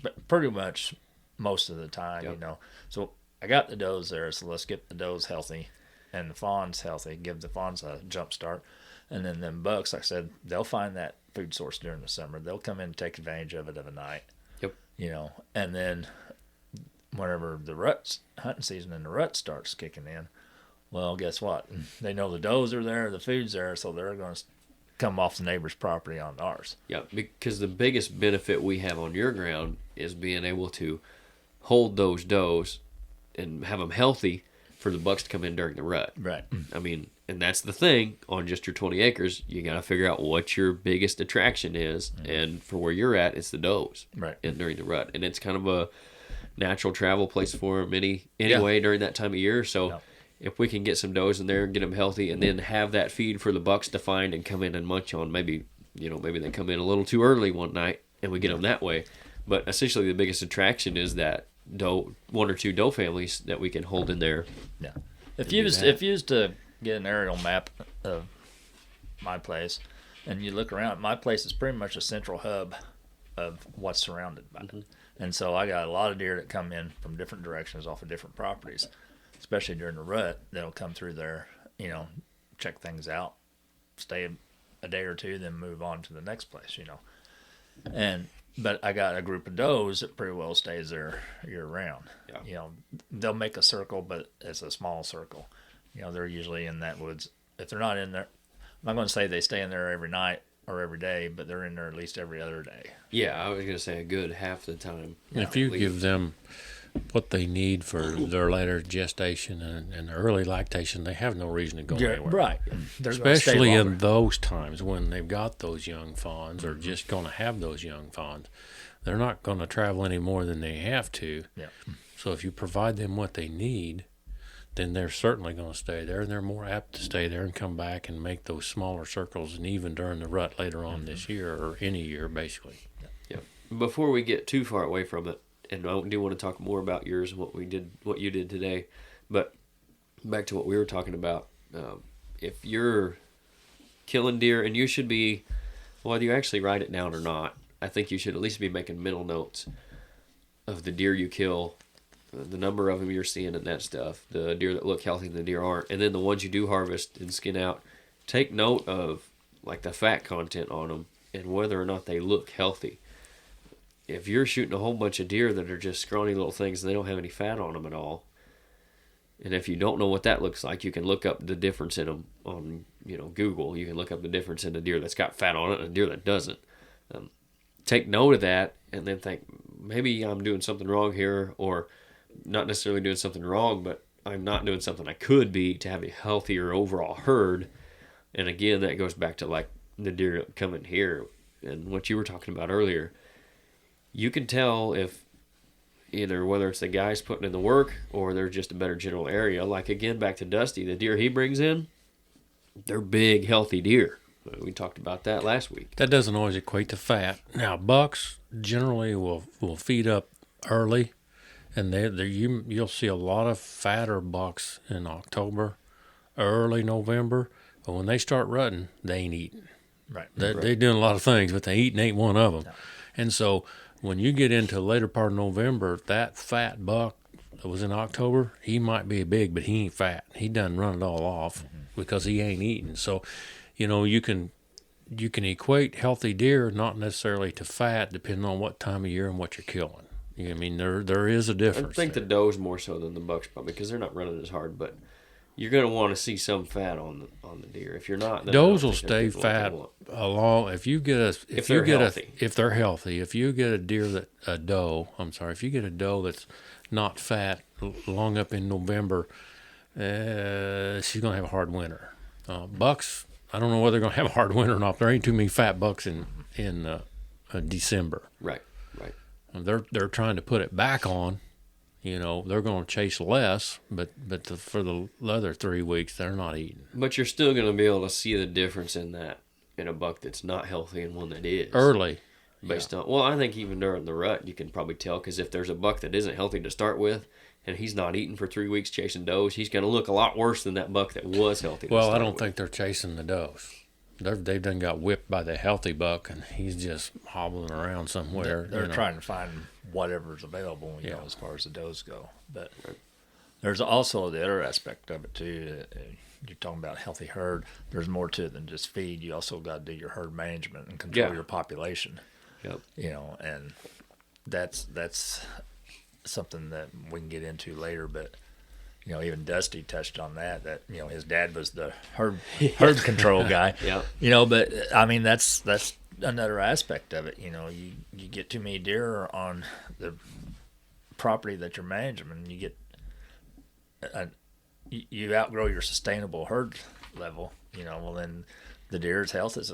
but pretty much most of the time, you know. So I got the does there, so let's get the does healthy, and the fawn's healthy, give the fawns a jump start. And then them bucks, like I said, they'll find that food source during the summer. They'll come in and take advantage of it of a night. Yep. You know, and then whenever the hunting season and the rut starts kicking in, well, guess what? They know the does are there, the food's there, so they're going to come off the neighbor's property on ours. Yeah, because the biggest benefit we have on your ground is being able to hold those does and have them healthy for the bucks to come in during the rut. Right. I mean, and that's the thing, on just your 20 acres, you got to figure out what your biggest attraction is. And for where you're at, it's the does. Right. And during the rut. And it's kind of a natural travel place for them anyway during that time of year. So if we can get some does in there, get them healthy, and then have that feed for the bucks to find and come in and munch on, maybe they come in a little too early one night and we get them that way. But essentially the biggest attraction is that one or two doe families that we can hold in there. Yeah. If you was to get an aerial map of my place and you look around, my place is pretty much a central hub of what's surrounded by it. And so I got a lot of deer that come in from different directions off of different properties, especially during the rut. They'll come through there, check things out, stay a day or two, then move on to the next place, But I got a group of does that pretty well stays there year round. Yeah. They'll make a circle, but it's a small circle. They're usually in that woods. If they're not in there, I'm not going to say they stay in there every night or every day, but they're in there at least every other day. Yeah, I was going to say a good half the time. If you give them what they need for their later gestation and early lactation, they have no reason to go anywhere. Right. Especially in those times when they've got those young fawns or just going to have those young fawns. They're not going to travel any more than they have to. Yeah. So if you provide them what they need, then they're certainly going to stay there, and they're more apt to stay there and come back and make those smaller circles, and even during the rut later on this year or any year, basically. Yeah. Before we get too far away from it, and I do want to talk more about yours and what you did today, but back to what we were talking about, if you're killing deer, and you should be, whether you actually write it down or not, I think you should at least be making mental notes of the deer you kill, the number of them you're seeing and that stuff, the deer that look healthy and the deer aren't, and then the ones you do harvest and skin out, take note of like the fat content on them and whether or not they look healthy. If you're shooting a whole bunch of deer that are just scrawny little things and they don't have any fat on them at all, and if you don't know what that looks like, you can look up the difference in them on Google. You can look up the difference in a deer that's got fat on it and a deer that doesn't. Take note of that and then think, maybe I'm doing something wrong here, or not necessarily doing something wrong, but I'm not doing something I could be to have a healthier overall herd. And again, that goes back to like the deer coming here and what you were talking about earlier. You can tell if either whether it's the guys putting in the work or there's just a better general area. Like again, back to Dusty, the deer he brings in, they're big, healthy deer. We talked about that last week. That doesn't always equate to fat. Now, bucks generally will feed up early, and you'll see a lot of fatter bucks in October, early November. But when they start rutting, they ain't eating. Right. They're doing a lot of things, but they eating ain't one of them. No. And so when you get into the later part of November, that fat buck that was in October, he might be big, but he ain't fat. He done run it all off because he ain't eating. So, you can equate healthy deer not necessarily to fat, depending on what time of year and what you're killing. I mean, there is a difference. I think the does more so than the bucks probably because they're not running as hard, but you're going to want to see some fat on the deer. If you're not, then does will stay fat along. If you get a if they're healthy, if you get a if you get a doe that's not fat long up in November, she's going to have a hard winter. Bucks, I don't know whether they're going to have a hard winter or not. There ain't too many fat bucks in December. Right. They're trying to put it back on. They're going to chase less, but for the other 3 weeks, they're not eating. But you're still going to be able to see the difference in a buck that's not healthy and one that is. Early. Based on, I think even during the rut, you can probably tell, because if there's a buck that isn't healthy to start with, and he's not eating for 3 weeks chasing does, he's going to look a lot worse than that buck that was healthy. Well, I don't think they're chasing the does. They've done got whipped by the healthy buck, and he's just hobbling around somewhere. They're trying to find whatever's available, as far as the does go. But There's also the other aspect of it too. You're talking about healthy herd. There's more to it than just feed. You also got to do your herd management and control your population. Yep. And that's something that we can get into later. But even Dusty touched on that. His dad was the herd control guy. Yeah. But I mean that's another aspect of it. You get too many deer on the property that you're managing, and you get you outgrow your sustainable herd level. Well then the deer's health as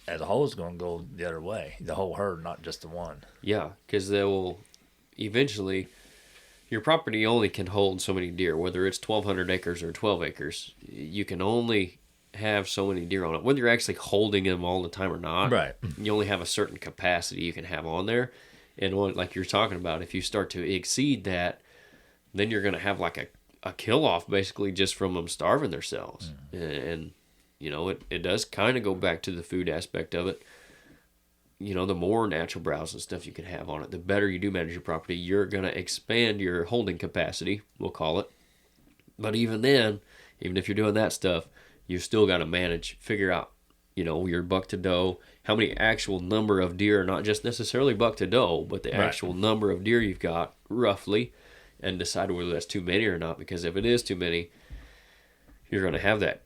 a whole is going to go the other way. The whole herd, not just the one. Yeah, because they will eventually. Your property only can hold so many deer, whether it's 1,200 acres or 12 acres. You can only have so many deer on it, whether you're actually holding them all the time or not. Right. You only have a certain capacity you can have on there. And like you're talking about, if you start to exceed that, then you're going to have like a kill-off basically just from them starving themselves. And it does kind of go back to the food aspect of it. The more natural browse and stuff you can have on it, the better you do manage your property. You're going to expand your holding capacity, we'll call it. But even then, even if you're doing that stuff, you still got to figure out, your buck to doe, how many actual number of deer, not just necessarily buck to doe, but the actual number of deer you've got roughly, and decide whether that's too many or not. Because if it is too many, you're going to have that,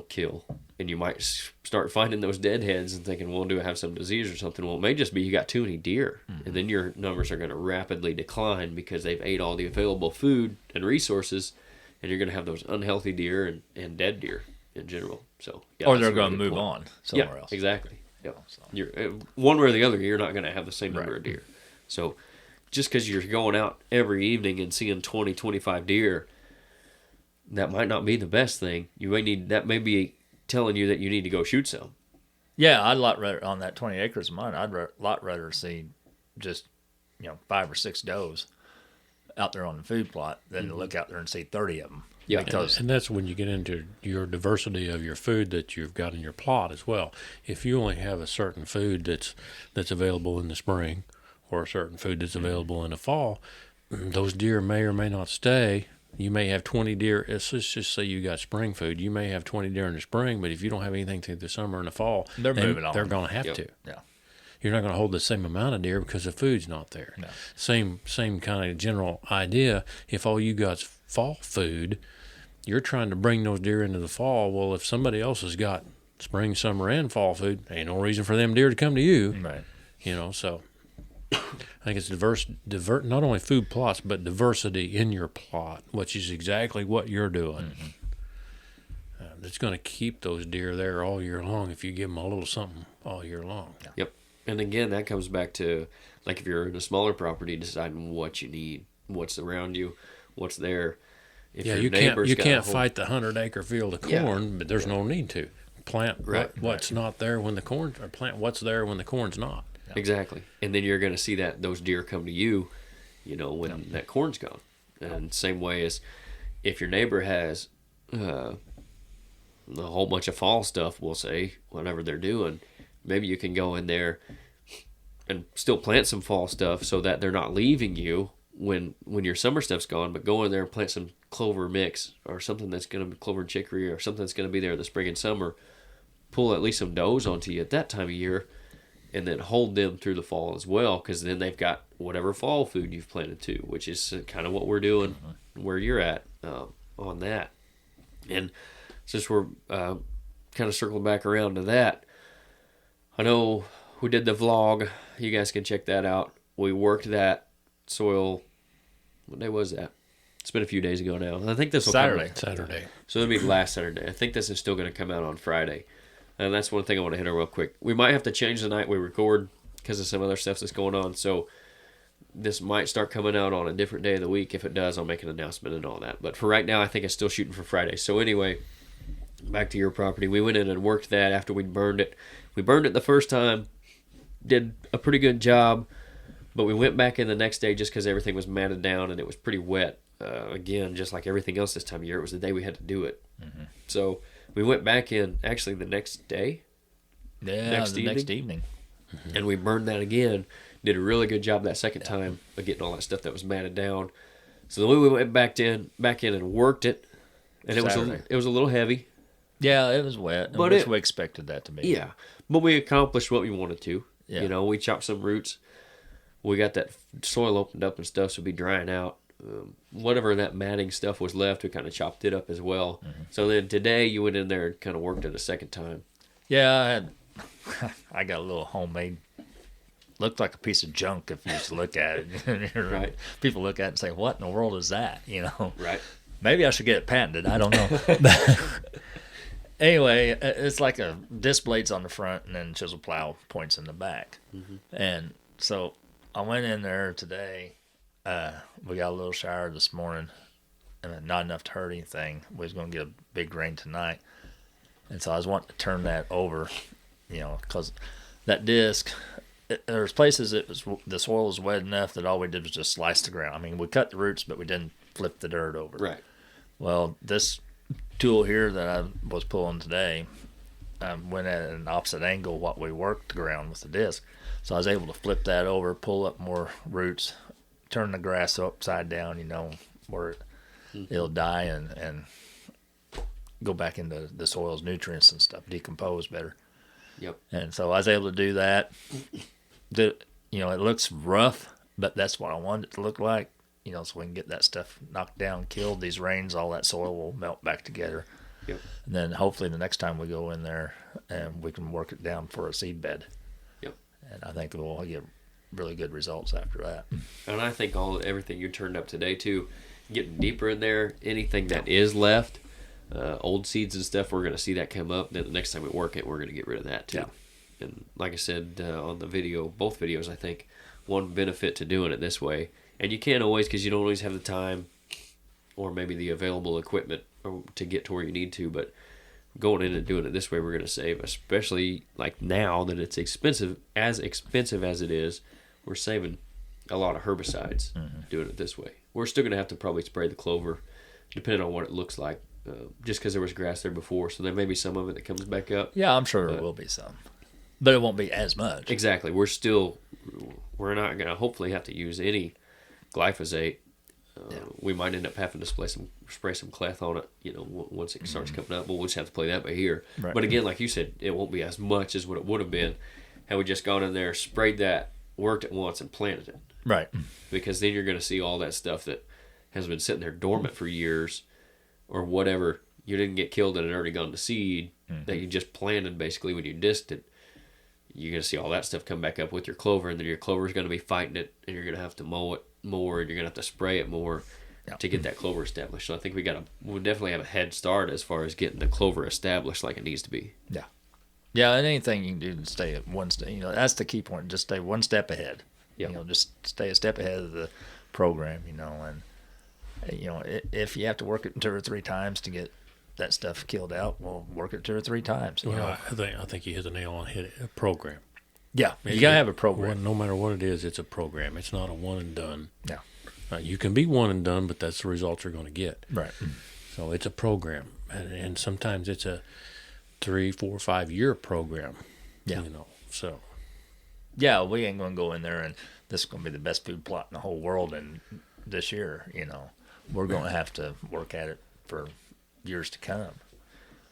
kill. And you might start finding those deadheads and thinking, well, do I have some disease or something? Well, it may just be you got too many deer. And then your numbers are going to rapidly decline because they've ate all the available food and resources, and you're going to have those unhealthy deer and dead deer in general. So, or they're going to move on somewhere else. Exactly. Yep. So. You're, one way or the other, you're not going to have the same number of deer. So just because you're going out every evening and seeing 20, 25 deer, that might not be the best thing. That may be telling you that you need to go shoot some. Yeah, I'd lot rather on that 20 acres of mine. I'd lot rather see just 5 or 6 does out there on the food plot than to look out there and see 30 of them. Yeah, and that's when you get into your diversity of your food that you've got in your plot as well. If you only have a certain food that's available in the spring, or a certain food that's available in the fall, those deer may or may not stay. You may have 20 deer. Let's just say you got spring food. You may have 20 deer in the spring, but if you don't have anything through the summer and the fall, they're moving on. They're going to have to. Yeah. You're not going to hold the same amount of deer because the food's not there. No. Same kind of general idea. If all you got's fall food, you're trying to bring those deer into the fall. Well, if somebody else has got spring, summer, and fall food, ain't no reason for them deer to come to you. Right. So I think it's divert not only food plots, but diversity in your plot, which is exactly what you're doing. It's going to keep those deer there all year long if you give them a little something all year long. Yep. And again, that comes back to, like, if you're in a smaller property, deciding what you need, what's around you, what's there. If you can't fight the 100-acre field of corn, but there's no need to. Plant what's not there when the corn, or plant what's there when the corn's not. Exactly. And then you're going to see those deer come to you, when that corn's gone. And same way as if your neighbor has a whole bunch of fall stuff, we'll say, whatever they're doing, maybe you can go in there and still plant some fall stuff so that they're not leaving you when your summer stuff's gone, but go in there and plant some clover mix or something that's going to be clover and chicory or something that's going to be there in the spring and summer. Pull at least some does onto you at that time of year, and then hold them through the fall as well, because then they've got whatever fall food you've planted too, which is kind of what we're doing where you're at on that. And since we're kind of circling back around to that, I know we did the vlog. You guys can check that out. We worked that soil. What day was that? It's been a few days ago now. I think this will Saturday. So it'll be last Saturday. I think this is still going to come out on Friday. And that's one thing I want to hit on real quick. We might have to change the night we record because of some other stuff that's going on. So this might start coming out on a different day of the week. If it does, I'll make an announcement and all that. But for right now, I think it's still shooting for Friday. So anyway, back to your property. We went in and worked that after we burned it. We burned it the first time, did a pretty good job, but we went back in the next day just because everything was matted down and it was pretty wet. Again, just like everything else this time of year, it was the day we had to do it. So we went back in actually the next day. Next evening. And we burned that again. Did a really good job that second time of getting all that stuff that was matted down. So then we went back in and worked it, and it was a little heavy. Yeah, it was wet, but we expected that to be. Yeah, but we accomplished what we wanted to. Yeah. You know, we chopped some roots. We got that soil opened up and stuff, so it'd be drying out. Whatever that matting stuff was left, we kind of chopped it up as well. Mm-hmm. So then today you went in there and kind of worked it a second time. Yeah, I got a little homemade. Looked like a piece of junk if you used to look at it. Right. People look at it and say, "What in the world is that?" You know. Right. Maybe I should get it patented. I don't know. Anyway, it's like a disc blades on the front and then chisel plow points in the back. Mm-hmm. And so I went in there today. We got a little shower this morning, and not enough to hurt anything. We was going to get a big rain tonight. And so I was wanting to turn that over, you know, because that disc, there's places the soil was wet enough that all we did was just slice the ground. I mean, we cut the roots, but we didn't flip the dirt over. Right. Well, this tool here that I was pulling today went at an opposite angle what we worked the ground with the disc. So I was able to flip that over, pull up more roots, turn the grass upside down, you know, where it'll die and go back into the soil's nutrients and stuff, decompose better. Yep. And so I was able to do that. You know, it looks rough, but that's what I wanted it to look like. You know, so we can get that stuff knocked down, killed. These rains, all that soil will melt back together. Yep. And then hopefully the next time we go in there, and we can work it down for a seed bed. Yep. And I think we'll get really good results after that. And I think everything you turned up today too, getting deeper in there, anything that is left, old seeds and stuff, we're going to see that come up. Then the next time we work it, we're going to get rid of that too. Yeah. And like I said on the video, both videos, I think one benefit to doing it this way. And you can't always, because you don't always have the time or maybe the available equipment to get to where you need to. But going in and doing it this way, we're going to save, especially like now that it's expensive as it is, we're saving a lot of herbicides doing it this way. We're still going to have to probably spray the clover, depending on what it looks like, just because there was grass there before. So there may be some of it that comes back up. Yeah, I'm sure there will be some. But it won't be as much. Exactly. We're not going to hopefully have to use any glyphosate. We might end up having to spray some cleth on it, you know, once it starts coming up, but we'll just have to play that by ear. Right. But again, like you said, it won't be as much as what it would have been had we just gone in there, sprayed that, worked it once, and planted it. Right. Because then you're going to see all that stuff that has been sitting there dormant for years or whatever. You didn't get killed and it already gone to seed that you just planted basically when you disked it. You're going to see all that stuff come back up with your clover, and then your clover is going to be fighting it, and you're going to have to mow it more, and you're going to have to spray it more to get that clover established. So I think we'll definitely have a head start as far as getting the clover established like it needs to be. Yeah. Yeah, and anything you can do to stay at one step, you know, that's the key point. Just stay one step ahead. Yep. You know, just stay a step ahead of the program, you know, and, you know, if you have to work it 2 or 3 times to get that stuff killed out, well, work it 2 or 3 times. Well, I think you hit the nail on the head. A program. Yeah, you got to have a program. No matter what it is, it's a program. It's not a one and done. Yeah. You can be one and done, but that's the results you're going to get. Right. So it's a program, and sometimes it's a 3, 4, 5 year program. Yeah. You know, so. Yeah, we ain't going to go in there and this is going to be the best food plot in the whole world and this year, you know. We're going to have to work at it for years to come.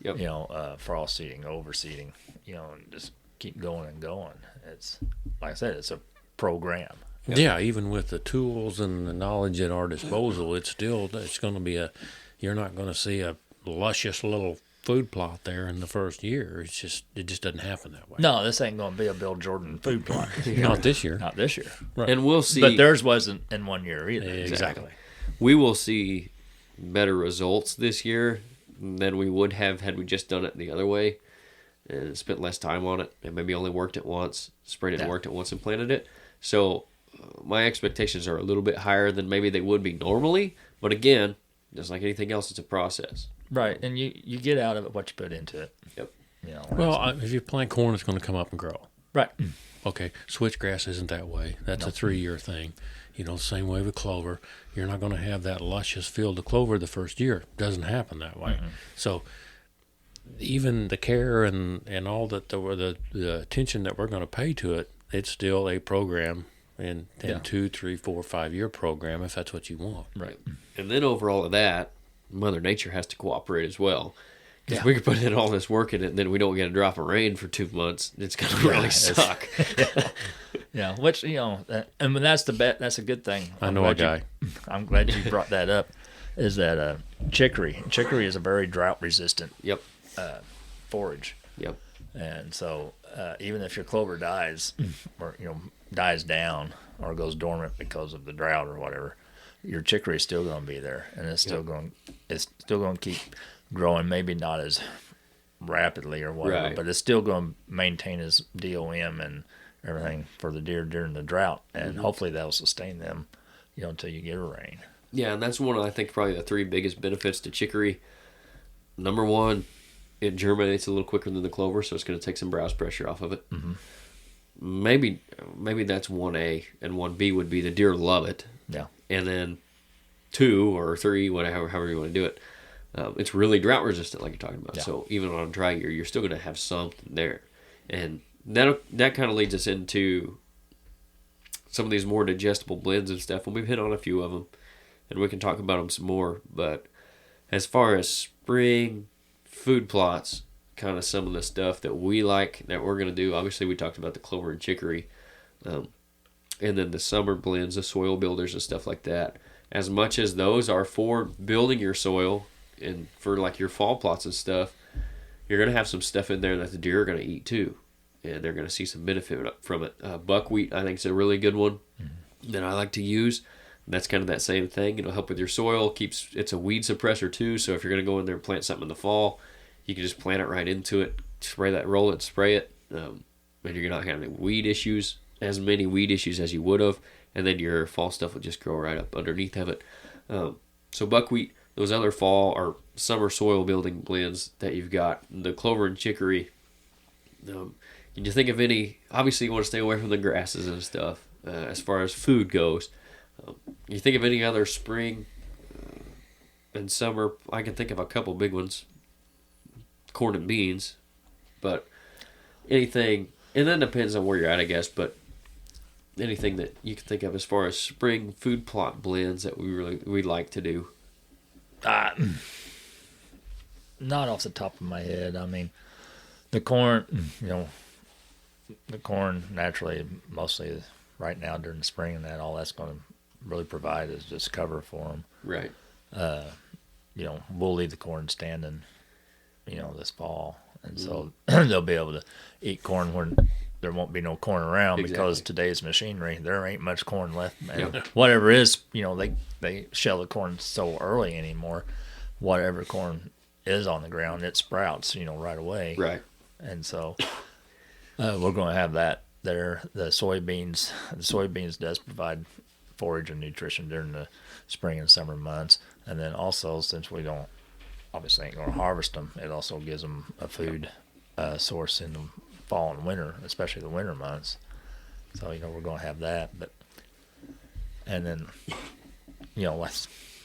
Yep. You know, frost seeding, overseeding, you know, and just keep going and going. It's, like I said, it's a program. Yep. Yeah, even with the tools and the knowledge at our disposal, it's going to be you're not going to see a luscious little food plot there in the first year. It just doesn't happen that way. No, this ain't going to be a Bill Jordan food plot. Not this year. Not this year. Right. And we'll see. But theirs wasn't in 1 year either. Exactly. We will see better results this year than we would have had we just done it the other way and spent less time on it and maybe only worked it once, sprayed it and worked it once and planted it. So my expectations are a little bit higher than maybe they would be normally. But again, just like anything else, it's a process. Right, and you get out of it what you put into it. Yep. You know, well, if you plant corn, it's going to come up and grow. Right. Okay, switchgrass isn't that way. That's a 3-year thing. You know, same way with clover. You're not going to have that luscious field of clover the first year. It doesn't happen that way. Mm-hmm. So even the care and all that the attention that we're going to pay to it, it's still a program in 2, 3, 4, 5-year program if that's what you want. Right. And then over all of that, Mother Nature has to cooperate as well. Because we could put in all this work in it, and then we don't get a drop of rain for 2 months. It's going to really suck. Yeah, which, and that's that's a good thing. I know a guy. I'm glad you brought that up, is that chicory. Chicory is a very drought-resistant forage. Yep. And so even if your clover dies, or, dies down or goes dormant because of the drought or whatever, your chicory is still going to be there, and it's still going to keep growing, maybe not as rapidly or whatever, but it's still going to maintain its DOM and everything for the deer during the drought, and hopefully that'll sustain them, until you get a rain. Yeah, and that's one of, I think, probably the 3 biggest benefits to chicory. Number 1, it germinates a little quicker than the clover, so it's going to take some browse pressure off of it. Mm-hmm. Maybe that's 1A, and 1B would be the deer love it. Yeah. And then 2 or 3, however you want to do it, it's really drought resistant, like you're talking about. Yeah. So even on a dry year, you're still going to have something there. And that kind of leads us into some of these more digestible blends and stuff. And we've hit on a few of them, and we can talk about them some more. But as far as spring food plots, kind of some of the stuff that we like that we're going to do, obviously we talked about the clover and chicory, and then the summer blends, the soil builders and stuff like that. As much as those are for building your soil and for like your fall plots and stuff, you're going to have some stuff in there that the deer are going to eat too, and they're going to see some benefit from it. Buckwheat, I think, is a really good one that I like to use. That's kind of that same thing. It'll help with your soil. It's a weed suppressor too, so if you're going to go in there and plant something in the fall, you can just plant it right into it, roll it, spray it, and you're not having as many weed issues as you would have, and then your fall stuff will just grow right up underneath of it. So buckwheat, those other fall or summer soil building blends that you've got, the clover and chicory. Can you think of any? Obviously, you want to stay away from the grasses and stuff as far as food goes. You think of any other spring and summer? I can think of a couple big ones. Corn and beans, but anything, and that depends on where you're at, I guess, but anything that you can think of as far as spring food plot blends that we like to do. Not off the top of my head. I mean, the corn, naturally, mostly right now during the spring and that, all that's going to really provide is just cover for them. Right. We'll leave the corn standing, this fall. And so they'll be able to eat corn when there won't be no corn around, because today's machinery, there ain't much corn left. And whatever is, they shell the corn so early anymore. Whatever corn is on the ground, it sprouts, right away. Right. And so we're going to have that there. The soybeans does provide forage and nutrition during the spring and summer months. And then also, since we obviously ain't going to harvest them, it also gives them a food source in the fall and winter, especially the winter months. So, we're going to have that. And then,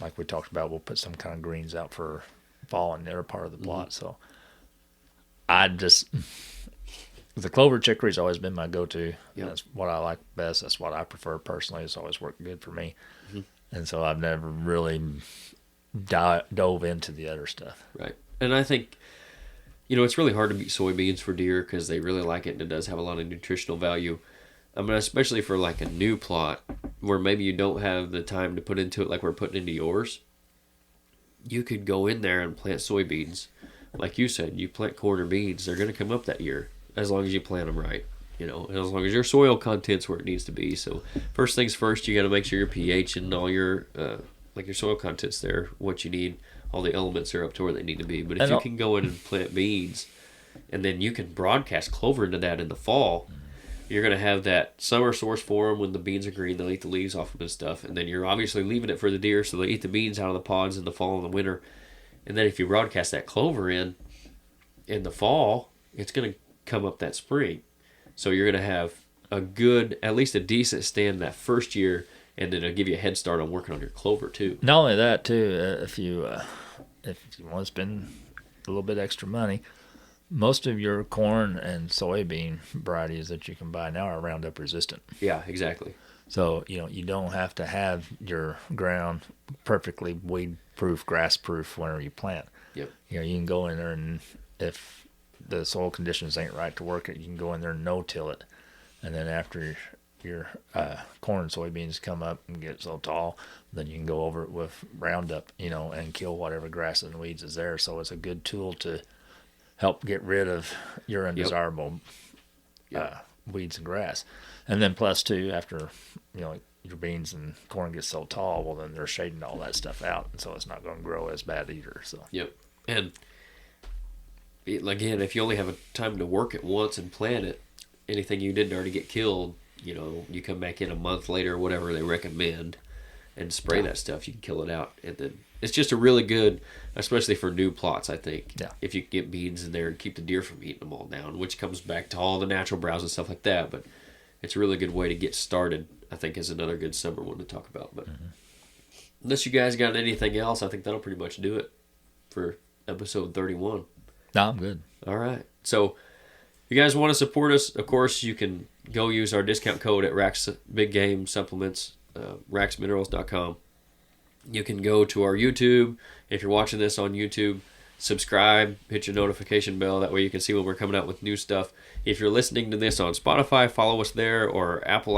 like we talked about, we'll put some kind of greens out for fall in the other part of the plot. So the clover chicory's always been my go-to. Yep. That's what I like best. That's what I prefer personally. It's always worked good for me. Mm-hmm. And so I've never really dove into the other stuff. Right. And I think, it's really hard to beat soybeans for deer because they really like it, and it does have a lot of nutritional value. I mean, especially for like a new plot where maybe you don't have the time to put into it like we're putting into yours. You could go in there and plant soybeans. Like you said, you plant corn or beans, they're going to come up that year as long as you plant them right. And as long as your soil content's where it needs to be. So first things first, you got to make sure your pH and all your your soil content's there, what you need, all the elements are up to where they need to be. But if you can go in and plant beans, and then you can broadcast clover into that in the fall, you're going to have that summer source for them. When the beans are green, they'll eat the leaves off them and stuff. And then you're obviously leaving it for the deer, so they eat the beans out of the pods in the fall and the winter. And then if you broadcast that clover in the fall, it's going to come up that spring. So you're going to have at least a decent stand that first year, and then it'll give you a head start on working on your clover too. Not only that too, if you want to spend a little bit extra money, most of your corn and soybean varieties that you can buy now are Roundup resistant. Yeah, exactly. So, you don't have to have your ground perfectly weed-proof, grass-proof whenever you plant. Yep. You can go in there, and if the soil conditions ain't right to work it, you can go in there and no-till it. And then after your corn and soybeans come up and get so tall, then you can go over it with Roundup, and kill whatever grass and weeds is there. So it's a good tool to help get rid of your undesirable weeds and grass. And then plus too, after your beans and corn get so tall, well then they're shading all that stuff out, and so it's not going to grow as bad either. So and again, if you only have a time to work it once and plant it, anything you didn't already get killed, you come back in a month later or whatever they recommend and spray that stuff, you can kill it out. And then it's just a really good, especially for new plots, I think. Yeah. If you can get beans in there and keep the deer from eating them all down, which comes back to all the natural browse and stuff like that. But it's a really good way to get started, I think, is another good summer one to talk about. But unless you guys got anything else, I think that'll pretty much do it for episode 31. No, I'm good. All right. So if you guys want to support us, of course, you can go use our discount code at RAKS Big Game Supplements, raksminerals.com. You can go to our YouTube. If you're watching this on YouTube, subscribe, hit your notification bell. That way you can see when we're coming out with new stuff. If you're listening to this on Spotify, follow us there, or Apple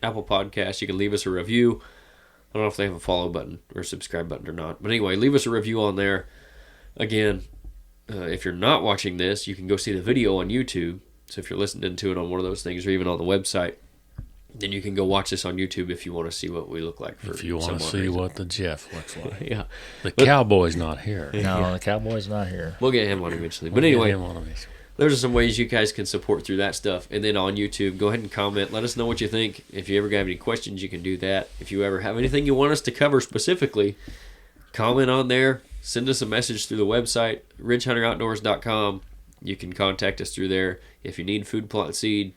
Podcasts. You can leave us a review. I don't know if they have a follow button or subscribe button or not. But anyway, leave us a review on there. Again, if you're not watching this, you can go see the video on YouTube. So if you're listening to it on one of those things or even on the website, then you can go watch this on YouTube if you want to see what we look like. If you want to see what the Jeff looks like. Yeah. The cowboy's not here. No, the cowboy's not here. We'll get him on eventually. But anyway, those are some ways you guys can support through that stuff. And then on YouTube, go ahead and comment. Let us know what you think. If you ever have any questions, you can do that. If you ever have anything you want us to cover specifically, comment on there. Send us a message through the website, ridgehunteroutdoors.com. You can contact us through there. If you need food plot seed,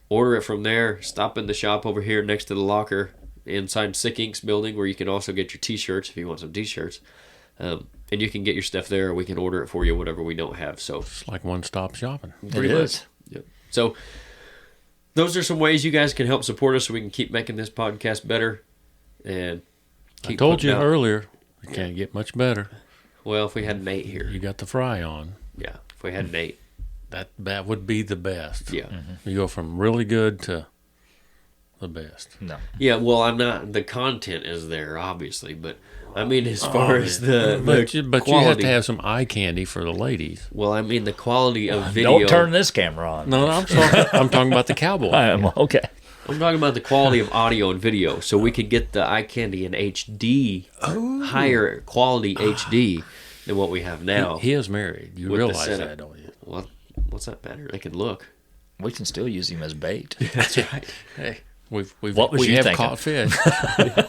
order it from there. Stop in the shop over here next to the locker inside Sick Inc.'s building, where you can also get your t-shirts if you want some t-shirts. And you can get your stuff there, or we can order it for you, whatever we don't have. So it's like one-stop shopping. Pretty much. Yep. So those are some ways you guys can help support us so we can keep making this podcast better. And I told you earlier, it can't get much better. Well, if we had Nate here. You got the fry on. Yeah, if we had Nate. That would be the best. Yeah. You go from really good to the best. No. Yeah, well, I'm not. The content is there, obviously, but I mean, as far as the but quality, you have to have some eye candy for the ladies. Well, I mean, the quality of video. Don't turn this camera on. No, I'm sorry. I'm talking about the cowboy. Okay. I'm talking about the quality of audio and video, so we could get the eye candy in HD, higher quality HD than what we have now. He is married. You realize that, don't you? Well, what's that matter? They can look. We can still use him as bait. That's right. Hey, we you have thinking? caught fish.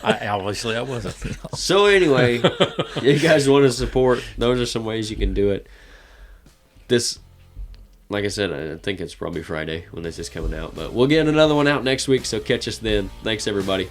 Obviously, I wasn't. So anyway, you guys want to support? Those are some ways you can do it. This, like I said, I think it's probably Friday when this is coming out, but we'll get another one out next week. So catch us then. Thanks, everybody.